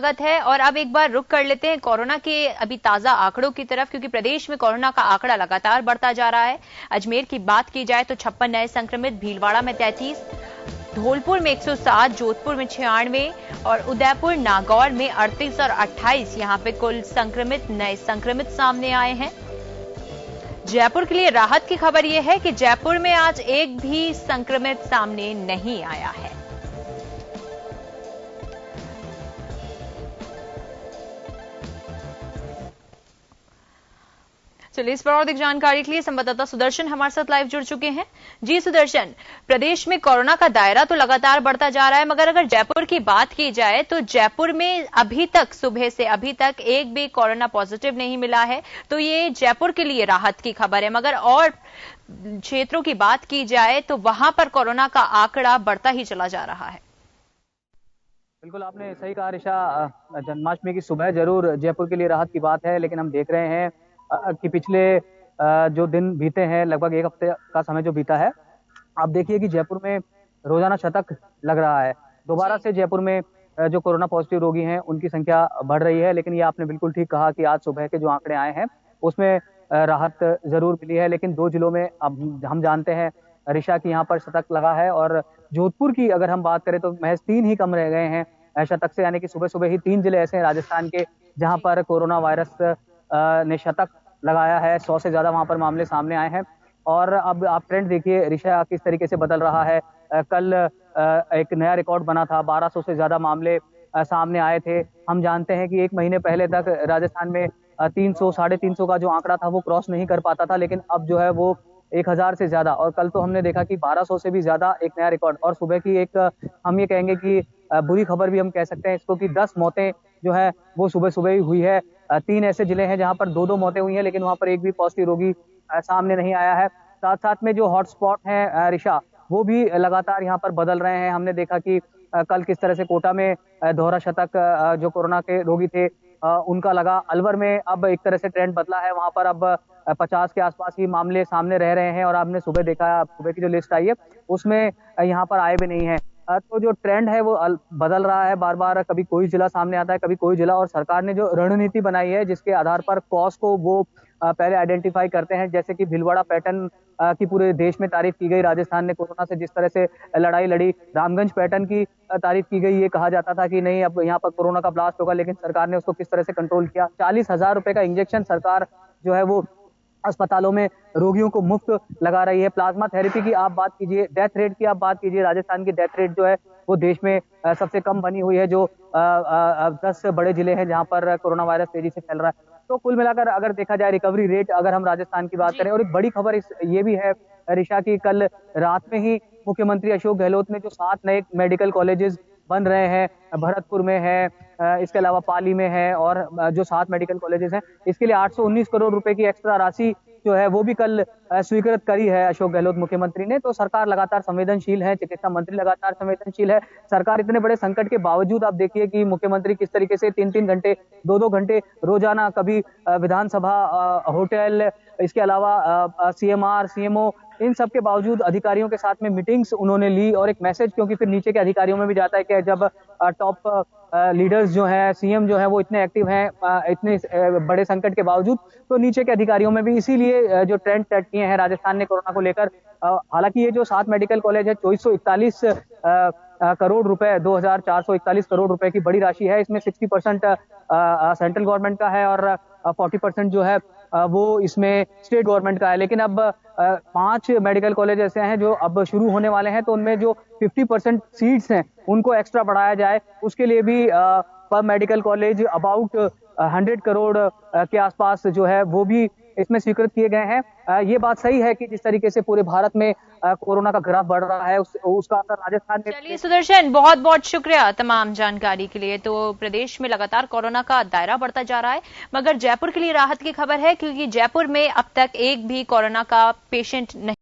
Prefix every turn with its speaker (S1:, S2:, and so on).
S1: स्वागत है। और अब एक बार रुक कर लेते हैं कोरोना के अभी ताजा आंकड़ों की तरफ, क्योंकि प्रदेश में कोरोना का आंकड़ा लगातार बढ़ता जा रहा है। अजमेर की बात की जाए तो 56 नए संक्रमित, भीलवाड़ा में 33, धौलपुर में 107, जोधपुर में 96 और उदयपुर नागौर में 38 और 28 यहां पे कुल नए संक्रमित सामने आए हैं। जयपुर के लिए राहत की खबर यह है कि जयपुर में आज एक भी संक्रमित सामने नहीं आया है। चलिए, इस पर और अधिक जानकारी के लिए संवाददाता सुदर्शन हमारे साथ लाइव जुड़ चुके हैं। जी सुदर्शन, प्रदेश में कोरोना का दायरा तो लगातार बढ़ता जा रहा है, मगर अगर जयपुर की बात की जाए तो जयपुर में अभी तक सुबह से अभी तक एक भी कोरोना पॉजिटिव नहीं मिला है, तो ये जयपुर के लिए राहत की खबर है। मगर और क्षेत्रों की बात की जाए तो वहां पर कोरोना का आंकड़ा बढ़ता ही चला जा रहा है।
S2: बिल्कुल, आपने सही कहा ऋषा। जन्माष्टमी की सुबह जरूर जयपुर के लिए राहत की बात है, लेकिन हम देख रहे हैं कि पिछले जो दिन बीते हैं, लगभग एक हफ्ते का समय जो बीता है, आप देखिए कि जयपुर में रोजाना शतक लग रहा है। दोबारा से जयपुर में जो कोरोना पॉजिटिव रोगी हैं उनकी संख्या बढ़ रही है। लेकिन ये आपने बिल्कुल ठीक कहा कि आज सुबह के जो आंकड़े आए हैं उसमें राहत जरूर मिली है। लेकिन 2 जिलों में अब हम जानते हैं ऋषा की यहाँ पर शतक लगा है, और जोधपुर की अगर हम बात करें तो महज 3 ही कम रह गए हैं शतक से, यानी कि सुबह सुबह ही 3 जिले ऐसे हैं राजस्थान के जहां पर कोरोना वायरस ने शतक लगाया है। 100 से ज्यादा वहां पर मामले सामने आए हैं। और अब आप ट्रेंड देखिए ऋषा किस तरीके से बदल रहा है। कल एक नया रिकॉर्ड बना था, 1200 से ज्यादा मामले सामने आए थे। हम जानते हैं कि 1 महीने पहले तक राजस्थान में 300 350 का जो आंकड़ा था वो क्रॉस नहीं कर पाता था, लेकिन अब जो है वो 1000 से ज्यादा, और कल तो हमने देखा कि 1200 से भी ज्यादा एक नया रिकॉर्ड। और सुबह की एक हम ये कहेंगे कि बुरी खबर भी हम कह सकते हैं इसको, कि 10 मौतें जो है वो सुबह सुबह ही हुई है। 3 ऐसे जिले हैं जहां पर 2-2 मौतें हुई हैं, लेकिन वहां पर एक भी पॉजिटिव रोगी सामने नहीं आया है। साथ साथ में जो हॉटस्पॉट हैं ऋषा, वो भी लगातार यहाँ पर बदल रहे हैं। हमने देखा कि कल किस तरह से कोटा में दोहरा शतक जो कोरोना के रोगी थे उनका लगा। अलवर में अब एक तरह से ट्रेंड बदला है, वहां पर अब 50 के आसपास ही मामले सामने रह रहे हैं। और आपने सुबह देखा, सुबह की जो लिस्ट आई है उसमें यहाँ पर आए भी नहीं है। तो जो ट्रेंड है वो बदल रहा है बार बार, कभी कोई जिला सामने आता है, कभी कोई जिला। और सरकार ने जो रणनीति बनाई है जिसके आधार पर कॉज को वो पहले आइडेंटिफाई करते हैं, जैसे कि भीलवाड़ा पैटर्न की पूरे देश में तारीफ की गई। राजस्थान ने कोरोना से जिस तरह से लड़ाई लड़ी, रामगंज पैटर्न की तारीफ की गई। ये कहा जाता था कि नहीं, अब यहाँ पर कोरोना का ब्लास्ट होगा, लेकिन सरकार ने उसको किस तरह से कंट्रोल किया। 40,000 रुपए का इंजेक्शन सरकार जो है वो अस्पतालों में रोगियों को मुफ्त लगा रही है। प्लाज्मा थेरेपी की आप बात कीजिए, डेथ रेट की आप बात कीजिए, राजस्थान की डेथ रेट जो है वो देश में सबसे कम बनी हुई है। जो 10 बड़े जिले हैं जहां पर कोरोना वायरस तेजी से फैल रहा है। तो कुल मिलाकर अगर देखा जाए रिकवरी रेट, अगर हम राजस्थान की बात करें, और एक बड़ी खबर ये भी है ऋषा की, कल रात में ही मुख्यमंत्री अशोक गहलोत ने जो 7 नए मेडिकल कॉलेजेस बन रहे हैं, भरतपुर में है, इसके अलावा पाली में है, और जो 7 मेडिकल कॉलेजेस हैं, इसके लिए 819 करोड़ रुपए की एक्स्ट्रा राशि जो है वो भी कल स्वीकृत करी है अशोक गहलोत मुख्यमंत्री ने। तो सरकार लगातार संवेदनशील है, चिकित्सा मंत्री लगातार संवेदनशील है। सरकार इतने बड़े संकट के बावजूद आप देखिए कि मुख्यमंत्री किस तरीके से 3-3 घंटे 2-2 घंटे रोजाना, कभी विधानसभा, होटल, इसके अलावा सीएमआर, सीएमओ, इन सब के बावजूद अधिकारियों के साथ में मीटिंग्स उन्होंने ली। और एक मैसेज, क्योंकि फिर नीचे के अधिकारियों में भी जाता है कि जब टॉप लीडर्स जो हैं, सीएम जो है वो इतने एक्टिव हैं इतने बड़े संकट के बावजूद, तो नीचे के अधिकारियों में भी इसीलिए जो ट्रेंड सेट किए हैं राजस्थान ने कोरोना को लेकर। हालांकि ये जो 7 मेडिकल कॉलेज है, 2441 करोड़ रुपए, 2441 करोड़ रुपए की बड़ी राशि है। इसमें 60% सेंट्रल गवर्नमेंट का है और 40% जो है वो इसमें स्टेट गवर्नमेंट का है। लेकिन अब 5 मेडिकल कॉलेज ऐसे हैं जो अब शुरू होने वाले हैं, तो उनमें जो 50% सीट्स हैं उनको एक्स्ट्रा बढ़ाया जाए, उसके लिए भी पर मेडिकल कॉलेज अबाउट 100 करोड़ के आसपास जो है वो भी इसमें स्वीकृत किए गए हैं। ये बात सही है कि जिस तरीके से पूरे भारत में कोरोना का ग्राफ बढ़ रहा है उसका असर राजस्थान में।
S1: चलिए सुदर्शन, बहुत बहुत शुक्रिया तमाम जानकारी के लिए। तो प्रदेश में लगातार कोरोना का दायरा बढ़ता जा रहा है, मगर जयपुर के लिए राहत की खबर है, क्योंकि जयपुर में अब तक एक भी कोरोना का पेशेंट नहीं